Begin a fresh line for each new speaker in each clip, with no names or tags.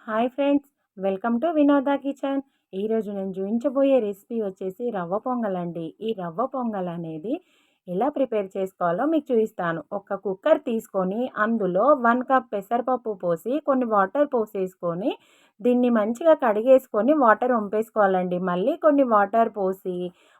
Hi friends, welcome to వినోద kitchen. ఈరోజు నేను చూపించబోయే రెసిపీ వచ్చేసి రవ్వ పొంగల్ అండి. ఈ రవ్వ పొంగల్ అనేది ఎలా ప్రిపేర్ చేసుకోవాలో మీకు చూపిస్తాను. ఒక కుక్కర్ తీసుకొని అందులో 1 కప్ పెసరపప్పు పోసి కొన్ని వాటర్ పోసేసుకొని దీన్ని మంచిగా కడిగేసుకొని వాటర్ వంపేసుకోవాలండి. మళ్ళీ కొన్ని వాటర్ పోసి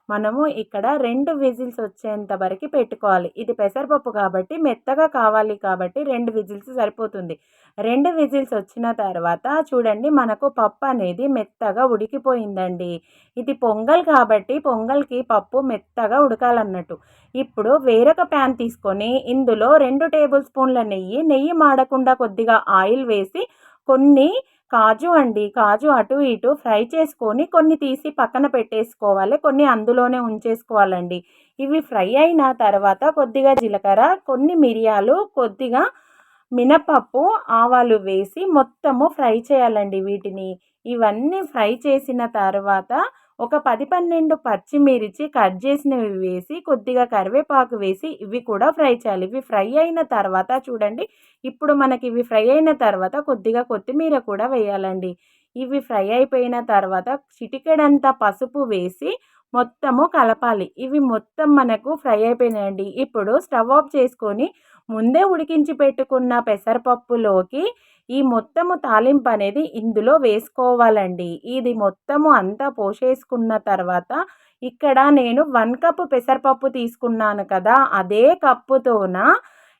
మనము ఇక్కడ 2 విజిల్స్ వచ్చేంత వరకు పెట్టుకోవాలి. ఇది పెసరపప్పు కాబట్టి మెత్తగా కావాలి కాబట్టి 2 విజిల్స్ సరిపోతుంది. 2 విజిల్స్ వచ్చిన తర్వాత చూడండి, మనకు పప్పు అనేది మెత్తగా ఉడికిపోయిందండి. ఇది పొంగల్ కాబట్టి పొంగల్కి పప్పు మెత్తగా ఉడకాలన్నట్టు. ఇప్పుడు వేరొక ప్యాన్ తీసుకొని ఇందులో 2 టేబుల్ స్పూన్ల నెయ్యి మాడకుండా కొద్దిగా ఆయిల్ వేసి కొన్ని కాజు అటు ఇటు ఫ్రై చేసుకొని కొన్ని తీసి పక్కన పెట్టేసుకోవాలి, కొన్ని అందులోనే ఉంచేసుకోవాలండి. ఇవి ఫ్రై అయిన తర్వాత కొద్దిగా జీలకర్ర, కొన్ని మిరియాలు, కొద్దిగా మినపప్పు, ఆవాలు వేసి మొత్తము ఫ్రై చేయాలండి వీటిని. ఇవన్నీ ఫ్రై చేసిన తర్వాత ఒక 10-12 పచ్చిమిర్చి కట్ చేసినవి వేసి కొద్దిగా కరివేపాకు వేసి ఇవి కూడా ఫ్రై చేయాలి. ఇవి ఫ్రై అయిన తర్వాత చూడండి, ఇప్పుడు మనకి ఇవి ఫ్రై అయిన తర్వాత కొద్దిగా కొత్తిమీర కూడా వేయాలండి. ఇవి ఫ్రై అయిపోయిన తర్వాత చిటికెడంత పసుపు వేసి మొత్తము కలపాలి. ఇవి మొత్తం మనకు ఫ్రై అయిపోయినాయండి. ఇప్పుడు స్టవ్ ఆఫ్ చేసుకొని ముందే ఉడికించి పెట్టుకున్న పెసరపప్పులోకి ఈ మొత్తము తాలింపు అనేది ఇందులో వేసుకోవాలండి. ఇది మొత్తము అంతా పోసేసుకున్న తర్వాత ఇక్కడ నేను 1 కప్పు పెసరపప్పు తీసుకున్నాను కదా, అదే కప్పుతోన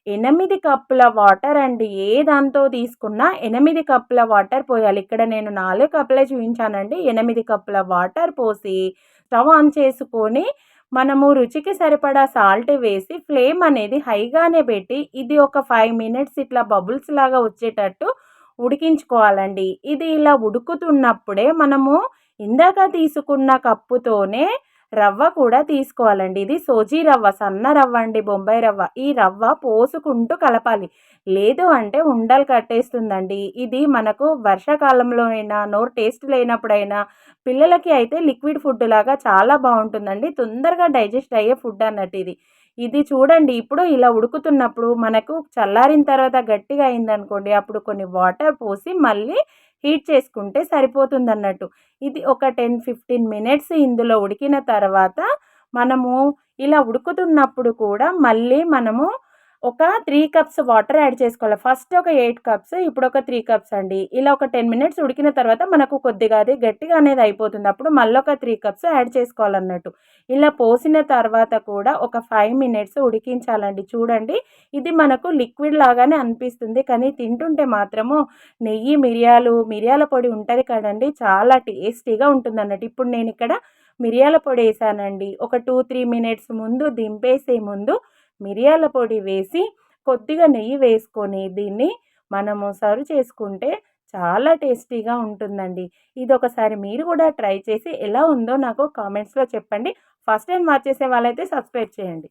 8 కప్పుల వాటర్ అండి. ఏ దాంతో తీసుకున్నా 8 కప్పుల వాటర్ పోయాలి. ఇక్కడ నేను 4 కప్పులే చూపించానండి. 8 కప్పుల వాటర్ పోసి స్టవ్ ఆన్ చేసుకొని మనము రుచికి సరిపడా సాల్ట్ వేసి ఫ్లేమ్ అనేది హైగానే పెట్టి ఇది ఒక 5 మినిట్స్ ఇట్లా బబుల్స్ లాగా వచ్చేటట్టు ఉడికించుకోవాలండి. ఇది ఇలా ఉడుకుతున్నప్పుడే మనము ఇందాక తీసుకున్న కప్పుతోనే రవ్వ కూడా తీసుకోవాలండి. ఇది సోజీ రవ్వ, సన్న రవ్వ అండి, బొంబాయి రవ్వ. ఈ రవ్వ పోసుకుంటూ కలపాలి, లేదు అంటే ఉండలు కట్టేస్తుందండి. ఇది మనకు వర్షాకాలంలో అయినా, నోరు టేస్ట్ లేనప్పుడైనా, పిల్లలకి అయితే లిక్విడ్ ఫుడ్ లాగా చాలా బాగుంటుందండి. తొందరగా డైజెస్ట్ అయ్యే ఫుడ్ అన్నట్టు ఇది. ఇది చూడండి, ఇప్పుడు ఇలా ఉడుకుతున్నప్పుడు మనకు చల్లారిన తర్వాత గట్టిగా అయిందనుకోండి, అప్పుడు కొన్ని వాటర్ పోసి మళ్ళీ హీట్ చేసుకుంటే సరిపోతుంది అన్నట్టు. ఇది ఒక 10-15 మినిట్స్ ఇందులో ఉడికిన తర్వాత మనము ఇలా ఉడుకుతున్నప్పుడు కూడా మళ్ళీ మనము ఒక 3 కప్స్ వాటర్ యాడ్ చేసుకోవాలి. ఫస్ట్ ఒక 8 కప్స్, ఇప్పుడు ఒక 3 కప్స్ అండి. ఇలా ఒక 10 మినిట్స్ ఉడికిన తర్వాత మనకు కొద్దిగా అది గట్టిగా అనేది అయిపోతుంది. అప్పుడు మళ్ళీ ఒక 3 కప్స్ యాడ్ చేసుకోవాలన్నట్టు. ఇలా పోసిన తర్వాత కూడా ఒక 5 మినిట్స్ ఉడికించాలండి. చూడండి, ఇది మనకు లిక్విడ్ లాగానే అనిపిస్తుంది, కానీ తింటుంటే మాత్రము నెయ్యి, మిరియాల పొడి ఉంటుంది కదండి, చాలా టేస్టీగా ఉంటుంది అన్నట్టు. ఇప్పుడు నేను ఇక్కడ మిరియాల పొడి వేసానండి. ఒక 2-3 మినిట్స్ ముందు దింపేసే ముందు మిరియాల పొడి వేసి కొద్దిగా నెయ్యి వేసుకొని దీన్ని మనము సర్వ్ చేసుకుంటే చాలా టేస్టీగా ఉంటుందండి. ఇది ఒకసారి మీరు కూడా ట్రై చేసి ఎలా ఉందో నాకు కామెంట్స్లో చెప్పండి. ఫస్ట్ టైం వాచ్ చేసే వాళ్ళైతే సబ్స్క్రైబ్ చేయండి.